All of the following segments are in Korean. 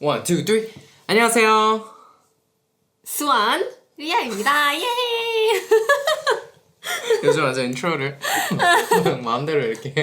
원, 투, 쓰리. 안녕하세요. 수완 리아입니다. 예. 요즘 아주 인트로를 마음대로 이렇게.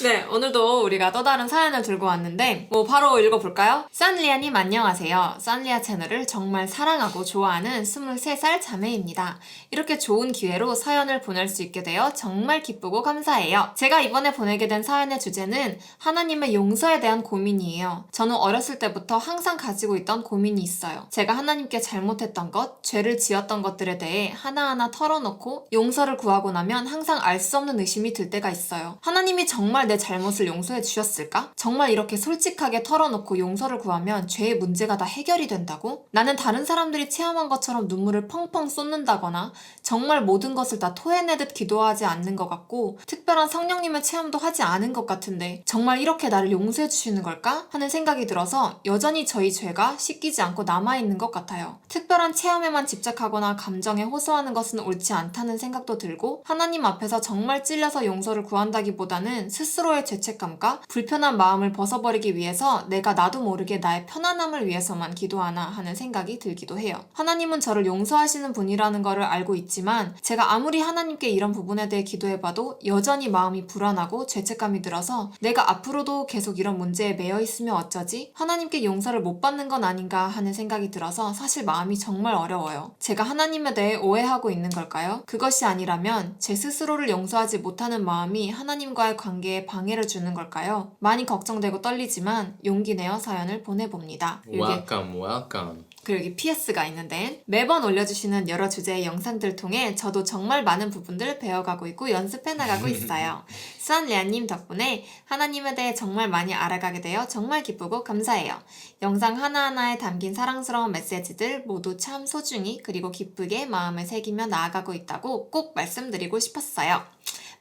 네, 오늘도 우리가 또 다른 사연을 들고 왔는데 바로 읽어볼까요? 싼리아님 안녕하세요. 싼리아 채널을 정말 사랑하고 좋아하는 23살 자매입니다. 이렇게 좋은 기회로 사연을 보낼 수 있게 되어 정말 기쁘고 감사해요. 제가 이번에 보내게 된 사연의 주제는 하나님의 용서에 대한 고민이에요. 저는 어렸을 때부터 항상 가지고 있던 고민이 있어요. 제가 하나님께 잘못했던 것, 죄를 지었던 것들에 대해 하나하나 털어놓고 용서를 구하고 나면 항상 알 수 없는 의심이 들 때가 있어요. 하나님이 정말 내 잘못을 용서해 주셨을까? 정말 이렇게 솔직하게 털어놓고 용서를 구하면 죄의 문제가 다 해결이 된다고? 나는 다른 사람들이 체험한 것처럼 눈물을 펑펑 쏟는다거나 정말 모든 것을 다 토해내듯 기도하지 않는 것 같고 특별한 성령님의 체험도 하지 않은 것 같은데 정말 이렇게 나를 용서해 주시는 걸까? 하는 생각이 들어서 여전히 저희 죄가 씻기지 않고 남아있는 것 같아요. 특별한 체험에만 집착하거나 감정에 호소하는 것은 옳지 않다는 생각도 들고 하나님 앞에서 정말 찔려서 용서를 구한다기보다는 스스로의 죄책감과 불편한 마음을 벗어버리기 위해서 내가 나도 모르게 나의 편안함을 위해서만 기도하나 하는 생각이 들기도 해요. 하나님은 저를 용서하시는 분이라는 것을 알고 있지만 제가 아무리 하나님께 이런 부분에 대해 기도해봐도 여전히 마음이 불안하고 죄책감이 들어서 내가 앞으로도 계속 이런 문제에 매여 있으면 어쩌지? 하나님께 용서를 못 받는 건 아닌가 하는 생각이 들어서 사실 마음이 정말 어려워요. 제가 하나님에 대해 오해하고 있는 걸까요? 그것이 아니라면 제 스스로를 용서하지 못하는 마음이 하나님과의 관계에 방해를 주는 걸까요? 많이 걱정되고 떨리지만 용기 내어 사연을 보내봅니다. Welcome. 그리고 여기 PS가 있는데 매번 올려주시는 여러 주제의 영상들 통해 저도 정말 많은 부분들을 배워가고 있고 연습해 나가고 있어요. 수완리아님 덕분에 하나님에 대해 정말 많이 알아가게 되어 정말 기쁘고 감사해요. 영상 하나하나에 담긴 사랑스러운 메시지들 모두 참 소중히 그리고 기쁘게 마음에 새기며 나아가고 있다고 꼭 말씀드리고 싶었어요.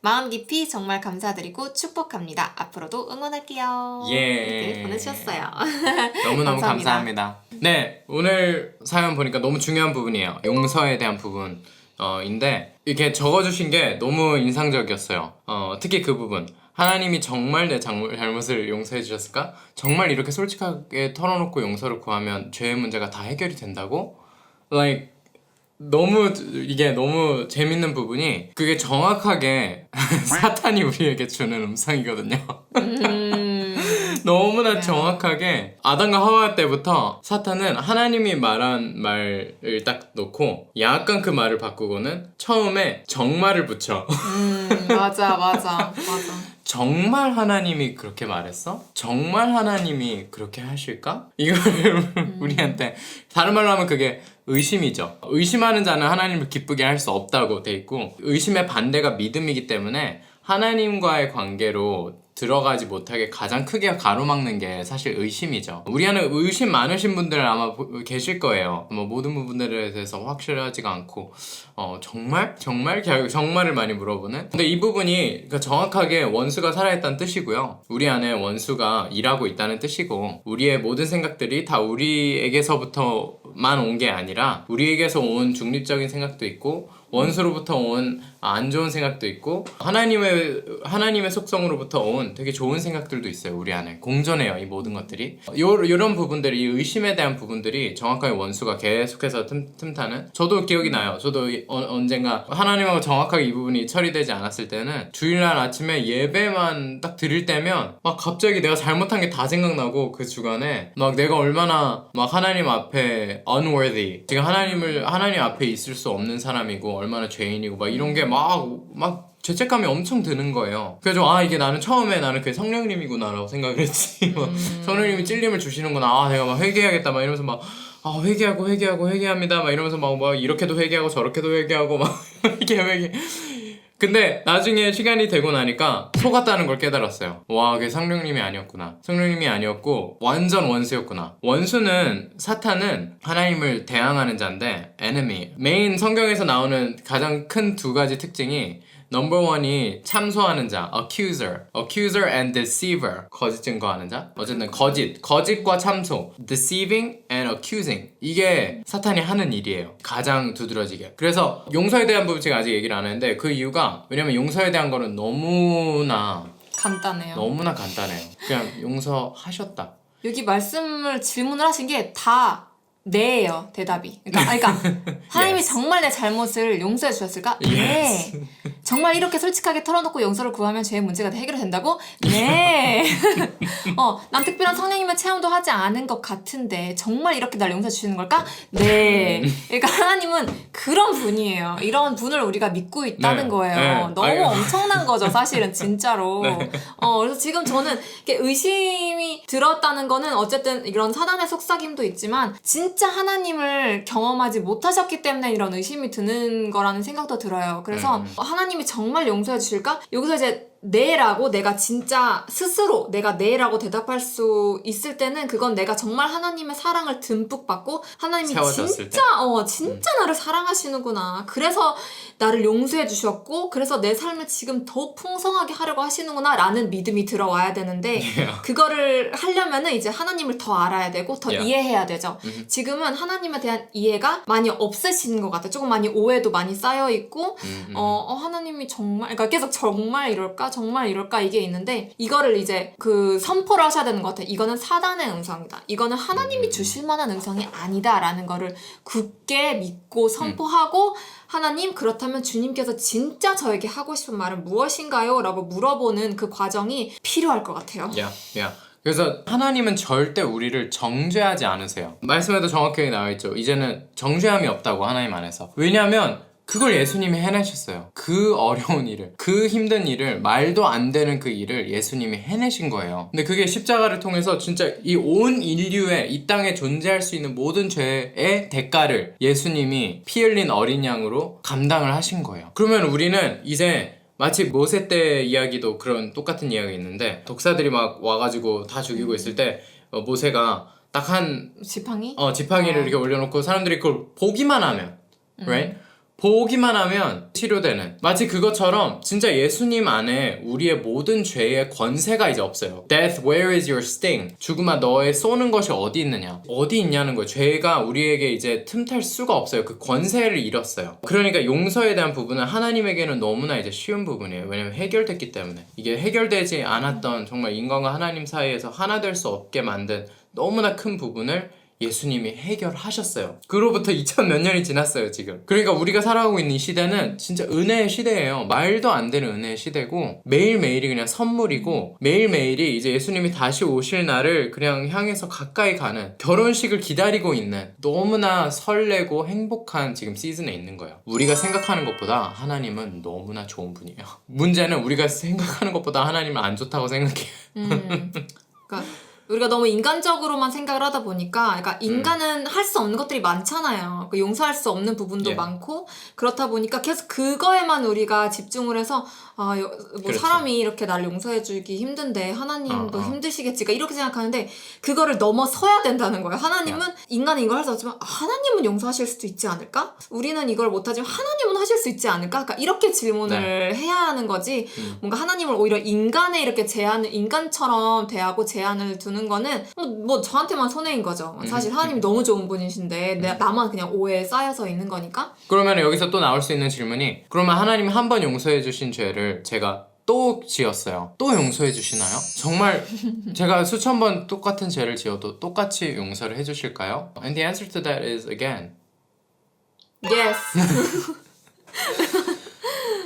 마음 깊이 정말 감사드리고 축복합니다. 앞으로도 응원할게요. 이렇게 보내주셨어요. 너무너무 감사합니다. 네, 오늘 사연 보니까 너무 중요한 부분이에요. 용서에 대한 부분인데 이렇게 적어주신 게 너무 인상적이었어요. 특히 그 부분. 하나님이 정말 내 잘못을 용서해 주셨을까? 정말 이렇게 솔직하게 털어놓고 용서를 구하면 죄의 문제가 다 해결이 된다고? 이게 너무 재밌는 부분이 그게 정확하게 사탄이 우리에게 주는 음성이거든요. 너무나 정확하게 아담과 하와 때부터 사탄은 하나님이 말한 말을 딱 놓고 약간 그 말을 바꾸고는 처음에 정말을 붙여. 맞아. 정말 하나님이 그렇게 말했어? 정말 하나님이 그렇게 하실까? 이걸 우리한테 다른 말로 하면 그게 의심이죠. 의심하는 자는 하나님을 기쁘게 할 수 없다고 돼 있고 의심의 반대가 믿음이기 때문에 하나님과의 관계로 들어가지 못하게 가장 크게 가로막는 게 사실 의심이죠. 우리 안에 의심 많으신 분들 아마 계실 거예요. 모든 부분들에 대해서 확실하지가 않고 정말? 정말을 많이 물어보는. 근데 이 부분이 그러니까 정확하게 원수가 살아있다는 뜻이고요. 우리 안에 원수가 일하고 있다는 뜻이고 우리의 모든 생각들이 다 우리에게서부터만 온 게 아니라 우리에게서 온 중립적인 생각도 있고 원수로부터 온 안 좋은 생각도 있고 하나님의 속성으로부터 온 되게 좋은 생각들도 있어요. 우리 안에 공존해요. 이 모든 것들이 요런 부분들이 이 의심에 대한 부분들이 정확하게 원수가 계속해서 틈타는. 저도 기억이 나요. 저도 언젠가 하나님하고 정확하게 이 부분이 처리되지 않았을 때는 주일날 아침에 예배만 딱 드릴 때면 막 갑자기 내가 잘못한 게 다 생각나고 그 주간에 막 내가 얼마나 막 하나님 앞에 unworthy 지금 하나님 앞에 있을 수 없는 사람이고 얼마나 죄인이고 막 이런 게 막 죄책감이 엄청 드는 거예요. 그래서 이게 처음에 나는 그게 성령님이구나 라고 생각을 했지. 성령님이 찔림을 주시는구나. 내가 막 회개해야겠다 막 이러면서 막 회개합니다 막 이러면서 막 이렇게도 회개하고 저렇게도 회개하고 막 회개 근데 나중에 시간이 되고 나니까 속았다는 걸 깨달았어요. 그게 성령님이 아니었구나. 성령님이 아니었고 완전 원수였구나. 사탄은 하나님을 대항하는 자인데 enemy. 메인 성경에서 나오는 가장 큰 두 가지 특징이 넘버 원이 참소하는 자, accuser and deceiver, 거짓 증거하는 자. 어쨌든 거짓과 참소, deceiving and accusing. 이게 사탄이 하는 일이에요. 가장 두드러지게. 그래서 용서에 대한 부분 제가 아직 얘기를 안 했는데 그 이유가 왜냐면 용서에 대한 거는 너무나 간단해요. 너무나 간단해요. 그냥 용서하셨다. 여기 말씀을 질문을 하신 게 다 네예요, 대답이. 그러니까 하나님이 Yes. 정말 내 잘못을 용서해 주셨을까? Yes. 네. 정말 이렇게 솔직하게 털어놓고 용서를 구하면 죄의 문제가 해결된다고? 네. 난 특별한 성령님의 체험도 하지 않은 것 같은데 정말 이렇게 날 용서해 주시는 걸까? 네. 그러니까 하나님은 그런 분이에요. 이런 분을 우리가 믿고 있다는 네. 거예요. 네. 너무 아이고. 엄청난 거죠, 사실은 진짜로. 네. 그래서 지금 저는 이렇게 의심이 들었다는 거는 어쨌든 이런 사단의 속삭임도 있지만 진짜 하나님을 경험하지 못하셨기 때문에 이런 의심이 드는 거라는 생각도 들어요. 그래서 하나님이 정말 용서해 주실까? 여기서 이제 네라고 내가 진짜 스스로 내가 네라고 대답할 수 있을 때는 그건 내가 정말 하나님의 사랑을 듬뿍 받고 하나님이 세워졌을 진짜 나를 사랑하시는구나. 그래서 나를 용서해 주셨고 그래서 내 삶을 지금 더욱 풍성하게 하려고 하시는구나 라는 믿음이 들어와야 되는데 그거를 하려면은 이제 하나님을 더 알아야 되고 더 이해해야 되죠. 지금은 하나님에 대한 이해가 많이 없으신 것 같아요. 조금 많이 오해도 많이 쌓여있고 하나님이 정말 그러니까 계속 정말 이럴까? 정말 이럴까? 이게 있는데 이거를 이제 그 선포를 하셔야 되는 것 같아요. 이거는 사단의 음성이다. 이거는 하나님이 주실 만한 음성이 아니다 라는 거를 굳게 믿고 선포하고 하나님 그렇다면 주님께서 진짜 저에게 하고 싶은 말은 무엇인가요? 라고 물어보는 그 과정이 필요할 것 같아요. 그래서 하나님은 절대 우리를 정죄하지 않으세요. 말씀에도 정확하게 나와있죠. 이제는 정죄함이 없다고 하나님 안에서. 왜냐하면 그걸 예수님이 해내셨어요. 그 어려운 일을, 그 힘든 일을, 말도 안 되는 그 일을 예수님이 해내신 거예요. 근데 그게 십자가를 통해서 진짜 이 온 인류의 이 땅에 존재할 수 있는 모든 죄의 대가를 예수님이 피 흘린 어린 양으로 감당을 하신 거예요. 그러면 우리는 이제 마치 모세 때 이야기도 그런 똑같은 이야기가 있는데 독사들이 막 와가지고 다 죽이고 있을 때 모세가 딱 한 지팡이를 이렇게 올려놓고 사람들이 그걸 보기만 하면 right? 보기만 하면 치료되는 마치 그것처럼 진짜 예수님 안에 우리의 모든 죄의 권세가 이제 없어요. Death, where is your sting? 죽음아 너의 쏘는 것이 어디 있느냐? 어디 있냐는 거예요. 죄가 우리에게 이제 틈탈 수가 없어요. 그 권세를 잃었어요. 그러니까 용서에 대한 부분은 하나님에게는 너무나 이제 쉬운 부분이에요. 왜냐면 해결됐기 때문에. 이게 해결되지 않았던 정말 인간과 하나님 사이에서 하나 될 수 없게 만든 너무나 큰 부분을 예수님이 해결하셨어요. 그로부터 2000 몇 년이 지났어요 지금. 그러니까 우리가 살아가고 있는 이 시대는 진짜 은혜의 시대예요. 말도 안 되는 은혜의 시대고 매일매일이 그냥 선물이고 매일매일이 이제 예수님이 다시 오실 날을 그냥 향해서 가까이 가는 결혼식을 기다리고 있는 너무나 설레고 행복한 지금 시즌에 있는 거예요. 우리가 생각하는 것보다 하나님은 너무나 좋은 분이에요. 문제는 우리가 생각하는 것보다 하나님은 안 좋다고 생각해요. 그러니까 우리가 너무 인간적으로만 생각을 하다 보니까 그러니까 인간은 할 수 없는 것들이 많잖아요. 용서할 수 없는 부분도 많고 그렇다 보니까 계속 그거에만 우리가 집중을 해서 그렇지. 사람이 이렇게 나를 용서해주기 힘든데 하나님도 힘드시겠지 이렇게 생각하는데 그거를 넘어서야 된다는 거예요. 하나님은 인간은 이걸 할 수 없지만 하나님은 용서하실 수도 있지 않을까? 우리는 이걸 못하지만 하나님은 하실 수 있지 않을까? 그러니까 이렇게 질문을 해야 하는 거지 뭔가 하나님을 오히려 인간의 이렇게 인간처럼 대하고 제한을 두는 거는 뭐 저한테만 손해인 거죠. 사실 하나님이 너무 좋은 분이신데 나만 그냥 오해에 쌓여서 있는 거니까. 그러면 여기서 또 나올 수 있는 질문이 그러면 하나님이 한 번 용서해 주신 죄를 제가 또 지었어요. 또 용서해 주시나요? 정말 제가 수천 번 똑같은 죄를 지어도 똑같이 용서를 해 주실까요? And the answer to that is again Yes.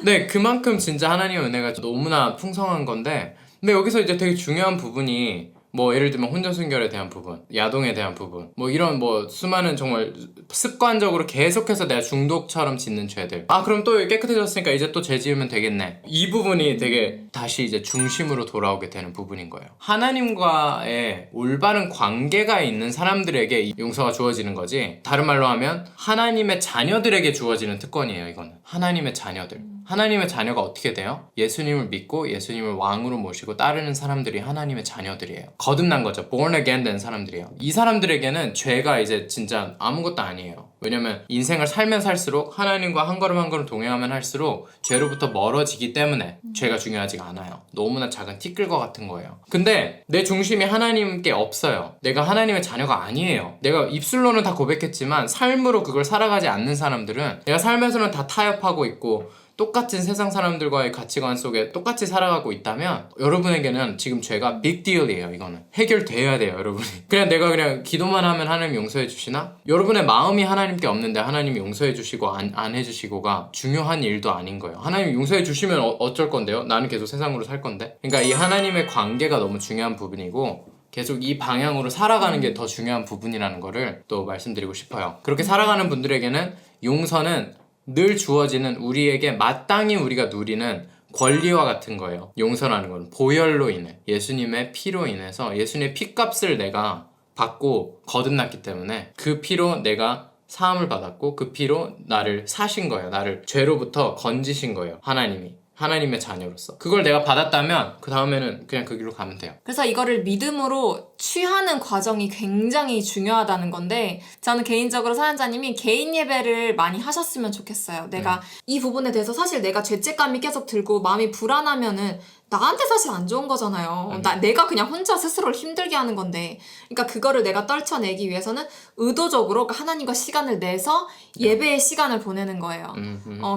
네, 그만큼 진짜 하나님의 은혜가 너무나 풍성한 건데 근데 여기서 이제 되게 중요한 부분이 뭐 예를 들면 혼전순결에 대한 부분, 야동에 대한 부분 뭐 이런 뭐 수많은 정말 습관적으로 계속해서 내가 중독처럼 짓는 죄들 그럼 또 깨끗해졌으니까 이제 또 죄 지으면 되겠네 이 부분이 되게 다시 이제 중심으로 돌아오게 되는 부분인 거예요. 하나님과의 올바른 관계가 있는 사람들에게 용서가 주어지는 거지 다른 말로 하면 하나님의 자녀들에게 주어지는 특권이에요. 이거는 하나님의 자녀들 하나님의 자녀가 어떻게 돼요? 예수님을 믿고 예수님을 왕으로 모시고 따르는 사람들이 하나님의 자녀들이에요. 거듭난 거죠. born again 된 사람들이에요. 이 사람들에게는 죄가 이제 진짜 아무것도 아니에요. 왜냐면 인생을 살면 살수록 하나님과 한 걸음 한 걸음 동행하면 할수록 죄로부터 멀어지기 때문에 죄가 중요하지가 않아요. 너무나 작은 티끌과 같은 거예요. 근데 내 중심이 하나님께 없어요. 내가 하나님의 자녀가 아니에요. 내가 입술로는 다 고백했지만 삶으로 그걸 살아가지 않는 사람들은 내가 살면서는 다 타협하고 있고 똑같은 세상 사람들과의 가치관 속에 똑같이 살아가고 있다면 여러분에게는 지금 죄가 빅딜이에요. 이거는 해결돼야 돼요. 여러분이 그냥 내가 그냥 기도만 하면 하나님 용서해 주시나? 여러분의 마음이 하나님께 없는데 하나님이 용서해 주시고 안 해주시고가 중요한 일도 아닌 거예요. 하나님이 용서해 주시면 어쩔 건데요? 나는 계속 세상으로 살 건데. 그러니까 이 하나님의 관계가 너무 중요한 부분이고 계속 이 방향으로 살아가는 게 더 중요한 부분이라는 거를 또 말씀드리고 싶어요. 그렇게 살아가는 분들에게는 용서는 늘 주어지는 우리에게 마땅히 우리가 누리는 권리와 같은 거예요. 용서라는 건 보혈로 인해 예수님의 피로 인해서 예수님의 피값을 내가 받고 거듭났기 때문에 그 피로 내가 사함을 받았고 그 피로 나를 사신 거예요. 나를 죄로부터 건지신 거예요. 하나님의 자녀로서 그걸 내가 받았다면 그 다음에는 그냥 그 길로 가면 돼요. 그래서 이거를 믿음으로 취하는 과정이 굉장히 중요하다는 건데 저는 개인적으로 사연자님이 개인 예배를 많이 하셨으면 좋겠어요. 내가 이 부분에 대해서 사실 내가 죄책감이 계속 들고 마음이 불안하면은 나한테 사실 안 좋은 거잖아요. 내가 그냥 혼자 스스로를 힘들게 하는 건데 그러니까 그거를 내가 떨쳐내기 위해서는 의도적으로 하나님과 시간을 내서 예배의 시간을 보내는 거예요.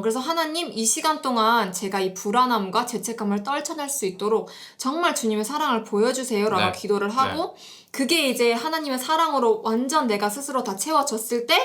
그래서 하나님 이 시간 동안 제가 이 불안함과 죄책감을 떨쳐낼 수 있도록 정말 주님의 사랑을 보여주세요 라고 네. 기도를 하고 그게 이제 하나님의 사랑으로 완전 내가 스스로 다 채워졌을 때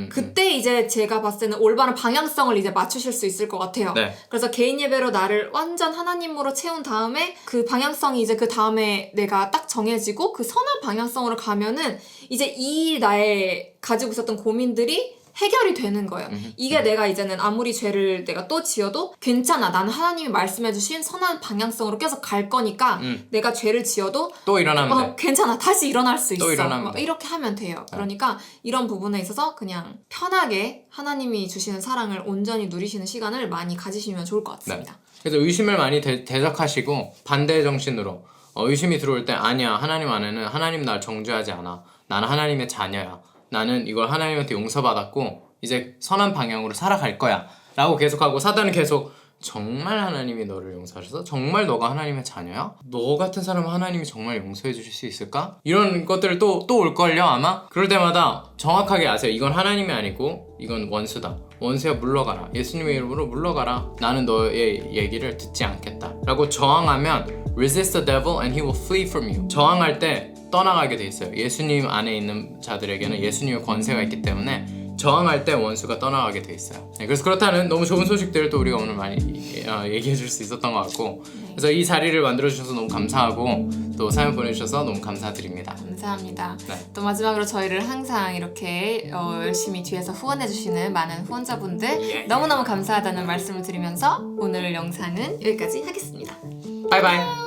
그때 이제 제가 봤을 때는 올바른 방향성을 이제 맞추실 수 있을 것 같아요. 네. 그래서 개인 예배로 나를 완전 하나님으로 채운 다음에 그 방향성이 이제 그 다음에 내가 딱 정해지고 그 선한 방향성으로 가면은 이제 이 나의 가지고 있었던 고민들이 해결이 되는 거예요. 이게 내가 이제는 아무리 죄를 내가 또 지어도 괜찮아. 나는 하나님이 말씀해주신 선한 방향성으로 계속 갈 거니까 내가 죄를 지어도 또 일어나면 돼. 괜찮아. 다시 일어날 수 있어. 일어나면 돼. 이렇게 하면 돼요. 그러니까 이런 부분에 있어서 그냥 편하게 하나님이 주시는 사랑을 온전히 누리시는 시간을 많이 가지시면 좋을 것 같습니다. 그래서 의심을 많이 대적하시고 반대 정신으로 의심이 들어올 때 아니야. 하나님 안에는 하나님 날 정죄하지 않아. 나는 하나님의 자녀야. 나는 이걸 하나님한테 용서받았고 이제 선한 방향으로 살아갈 거야 라고 계속하고 사단은 계속 정말 하나님이 너를 용서하셔서 정말 너가 하나님의 자녀야? 너 같은 사람은 하나님이 정말 용서해 주실 수 있을까? 이런 것들 또 올걸요 아마? 그럴 때마다 정확하게 아세요. 이건 하나님이 아니고 이건 원수다. 원수야 물러가라. 예수님의 이름으로 물러가라. 나는 너의 얘기를 듣지 않겠다 라고 저항하면 Resist the devil and he will flee from you. 저항할 때 떠나가게 돼 있어요. 예수님 안에 있는 자들에게는 예수님의 권세가 있기 때문에 저항할 때 원수가 떠나가게 돼 있어요. 그래서 그렇다는 너무 좋은 소식들을 또 우리가 오늘 많이 얘기해 줄 수 있었던 것 같고 그래서 이 자리를 만들어 주셔서 너무 감사하고 또 사연 보내주셔서 너무 감사드립니다. 감사합니다. 네. 또 마지막으로 저희를 항상 이렇게 열심히 뒤에서 후원해주시는 많은 후원자분들 너무너무 감사하다는 말씀을 드리면서 오늘 영상은 여기까지 하겠습니다. 바이바이.